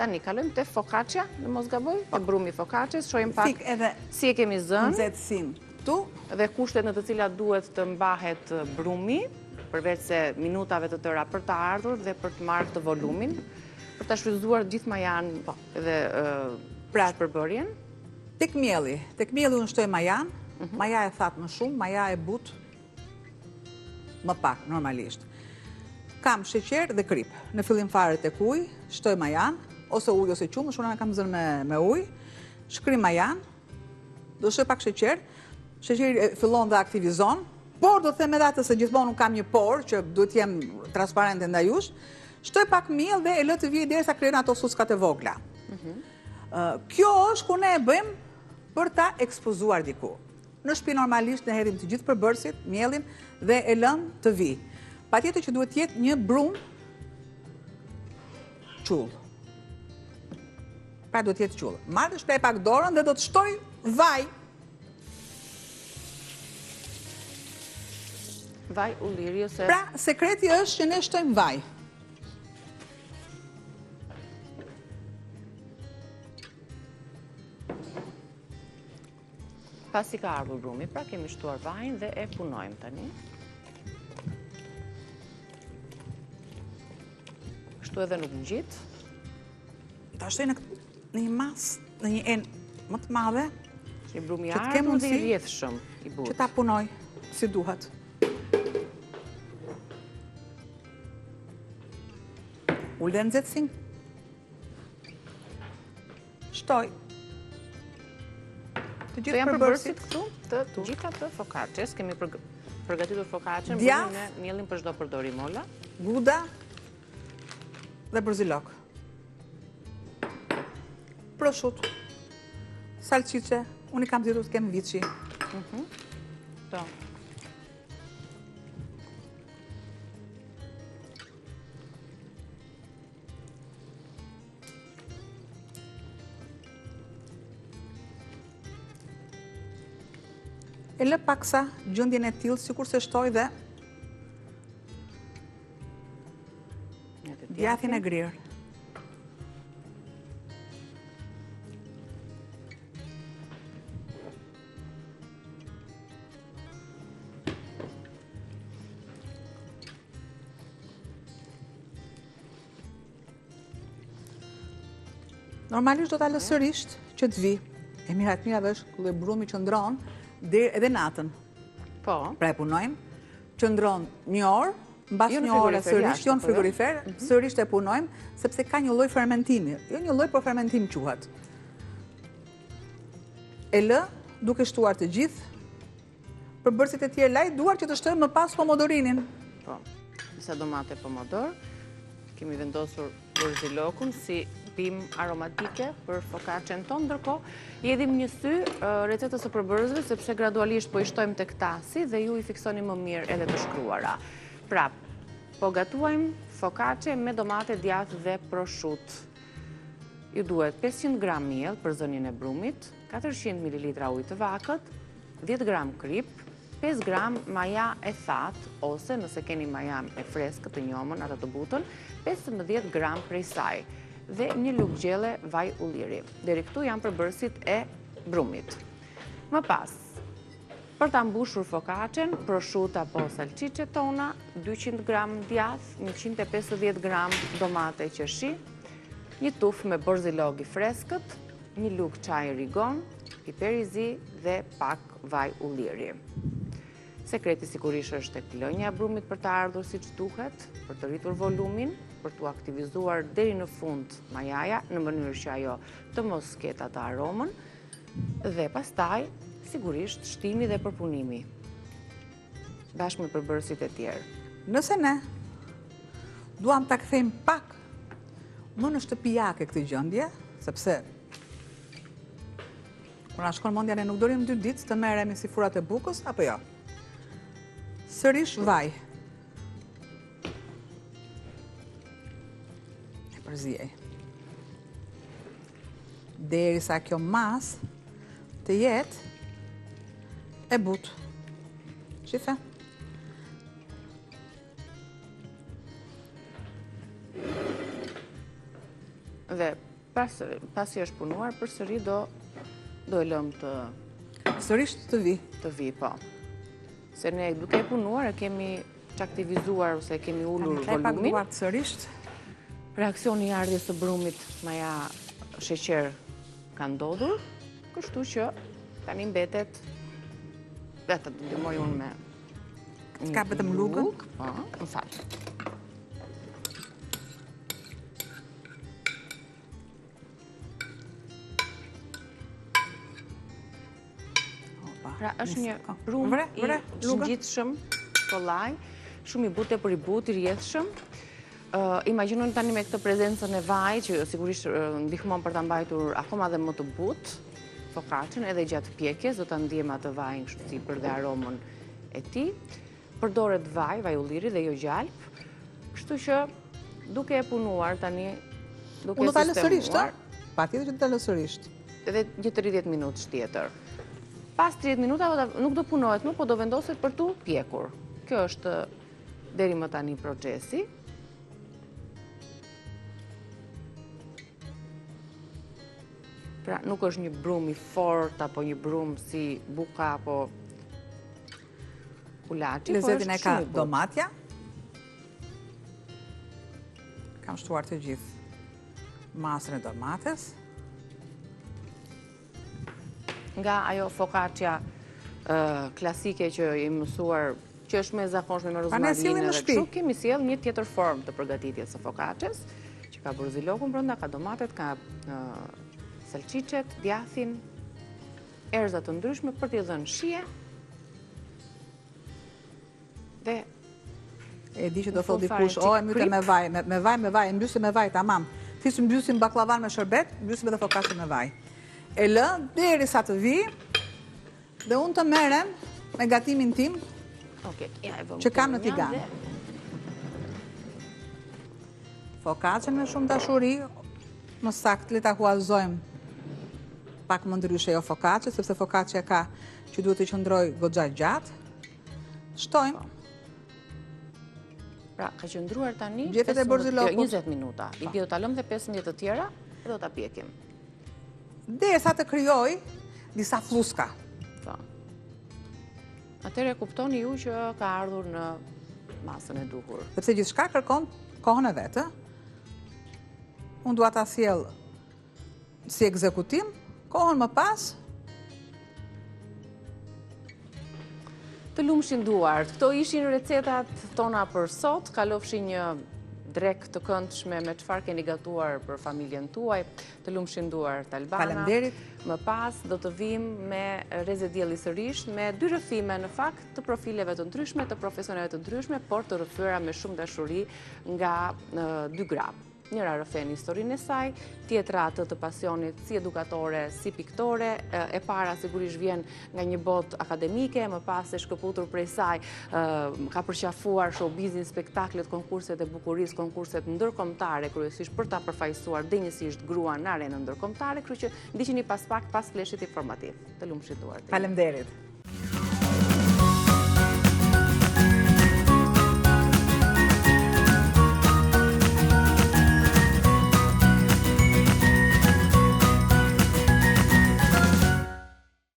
Tani, kalojmë te focaccia, në mos gaboj, te brumi focacces, shohim pak Fik edhe si e kemi zënë nxehtësinë këtu. Dhe kushtet në të cilat duhet të mbahet brumi, përveç se minutave të tëra për të ardhur dhe për të marrë këtë volumin, për të shfrytzuar gjithë majan dhe përbërjen. Tek mielli unë shtoj majan, maja e thatë më shumë, maja e butë më pak, normalisht. Kam sheqer dhe krip. Në fillim fare tek ujë, shtoj majan, ose ujë ose qumë, shuna kam zënë me ujë, shkrim majan, do shoj pak sheqer, sheqeri fillon dhe aktivizon, por do të them edhe atë se gjithmonë unë kam një por, që duhet jem transparente ndaj jush, shtoj pak miell dhe e lë të vijë derisa krijojnë ato suskat e vogla. Kjo është ku ne e bëjmë për ta ekspozuar diku. Në shtëpi normalisht ne hedhim të gjithë përbërësit, mielin dhe e lëm të vijë. Patjetër që duhet jetë një brum qull. Pra duhet jetë qull. Marrë të shprej pak dorën dhe do të shtoj vaj. Vaj ulliri ose... Pra, sekreti është që ne shtojmë vaj. Pasi ka ardhur brumi, pra kemi shtuar vajin dhe e punojmë tani. Kështu edhe nuk ngjit. Ta shtoj në një masë, në një enë më të madhe, që i brumi ardhur dhe i rrjedhshëm i butë. Që ta punoj si duhet. Ullë dhe nxehtësin. Shtoj. Të gjithë përbërësit këtu, të gjitha të focacces, kemi përgatitur focacchen, djath, bëjmë në mielin për çdo përdorim molla. Guda dhe brzilok. Prosciutto, salcice, unë i kam zgjedhur të kem viçi. To. E lë paksa gjendjen e tillë, sikur se shtoj dhe djathin e grirë. Normalisht do ta lë sërish që të vi. E mirat mirave është kur brumi qëndron deri edhe natën. Po. Pra e punojmë, qëndron një orë, mbas një ore sërish, jo në frigorifer, sërish e punojmë, sepse ka një lloj fermentimi. Jo një lloj, por fermentim quhet. E lë, duke shtuar të gjithë, përbërësit e tjerë laj, duar që të shtojmë më pas pomodorinin. Po, disa domate pomodor, kemi vendosur brzilokun si pimë aromatike për focacchen tonë, ndërkohë i hedhim një sy recetës së përbërësve, sepse gradualisht po i shtojmë tek tasi dhe ju i fiksoni më mirë edhe të shkruara. Pra, po gatuajmë focacce me domate, djath dhe prosciutto. Ju duhet 500 gram miell për zënien e brumit, 400 ml ujë të vakët, 10 gram krip, 5 gram maja e thatë, ose nëse keni maja e freskët të njomën, atë të butën, 15 gram prej saj, dhe një lugë gjelle vaj ulliri. Deri këtu janë përbërësit e brumit. Më pas, për ta mbushur focacchen, prosciutto apo salcice tona, 200 gram djath, 150 gram domate qeshi, një tufë me borzilog i freskët, një lugë çaj rigon, piper i zi dhe pak vaj ulliri. Sekreti sigurisht është tek lënja e brumit për të ardhur siç duhet, për të rritur volumin, për të aktivizuar deri në fund majaja, në mënyrë që ajo të mos ketë atë aromën, dhe pastaj sigurisht shtimi dhe përpunimi, bashkë me përbërësit e tjerë. Nëse ne duam ta kthejmë pak më në shtëpijake këtë gjendje, sepse kur na shkon mendja ne nuk dorim 2 ditë të merremi si furat e bukës apo jo. Sërish vaj. E përzijej. Derisa kjo masë të jetë e butë. Shife? Dhe Pasi është punuar, përsëri do e lëm Sërish të vi. Të vi, po. Se ne duke e punuar, e kemi aktivizuar ose kemi ullur volumin. Pak duart sërish. Reakcioni i ardhjes së brumit maja sheqer ka ndodhur, kështu që tani mbetet vetë të ndihmoj unë me Ka vetëm lugën? Po, më fal. Pra, është një brum i ngjitshëm, kollaj, shumë i butë për i butë, i rrjedhshëm. Imagjinoni tani me këtë prezencën e vaj, që sigurisht ndihmon për ta mbajtur akoma dhe më të butë focaccian, edhe gjatë pjekjes, do ta ndiejmë atë vajin kështu sipër dhe aromën e tij. Përdoret vaj ulliri dhe jo gjalp. Kështu që duke e punuar tani, duke Unë do ta lë sërish, sistemuar, patjetër që do ta lë sërish. edhe një 30 minutë tjetër. Pas 30 minuta nuk do punohet më, po do vendoset për tu pjekur. Kjo është deri më tani procesi. Pra, nuk është një brum i fort, apo një brum si buka, apo kulaçi, po Lezetin e është ka shumë i butë. domatja. Kam shtuar të gjithë masën e domates. Nga ajo focaccia klasike që i mësuar, që është me zakonshme me Pa ne sillim rozmarinë në dhe shtëpi. kështu, kemi sjell një tjetër formë të përgatitjes së focacces, që ka borzilokun brenda, ka domatet, ka salcicet, djathin, erza të ndryshme për t'i dhënë shije. Dhe E di që do Në thot fund fare dikush, qik o e myte krip. me vaj, mbysim me vaj, tamam. Thjesht mbysim baklavan me shërbet, mbysim edhe focaccian me vaj. E lë derisa të vi, dhe unë të merrem me gatimin tim Okej, ja e vëmë që kam në këtu tigan. dhe Focaccian me shumë dashuri, më saktë le ta huazojmë pak më ndryshe jo focaccia, sepse focaccia ka që duhet të qëndroj goxha gjatë. Shtojmë. Pra, ka qëndruar tani Gjethet e borzilokut. 20 minuta. I bie do ta lëm dhe 15 të tjera dhe do ta pjekim. Derisa të krijoj disa fluska. Po. Atëherë kuptoni ju që ka ardhur në masën e duhur. Sepse gjithçka kërkon kohën e vetë. Unë dua ta sjell si ekzekutim, kohën më pas Të lumshin duart. Këto ishin recetat tona për sot. Kalofshin një drek të këndshme me çfarë keni gatuar për familjen tuaj. Të lumshin duart Albana. Faleminderit. Më pas do të vim me rrezë dielli sërish, me dy rrëfime në fakt të profileve të ndryshme, të profesioneve të ndryshme, por të rrëfyera me shumë dashuri nga dy gra. Njëra rrëfen historinë e saj, tjetra atë të pasionit si edukatore, si piktore, e para sigurisht vjen nga një botë akademike, më pas e shkëputur prej saj, ka përqafuar showbizin, spektaklet, konkurset e bukurisë, konkurset ndërkombëtare, kryesisht për ta përfaqësuar dinjësisht gruan në arenën ndërkombëtare, kështu që ndiqeni pas pak pas fleshit informativ. Të lumshit duart. Faleminderit.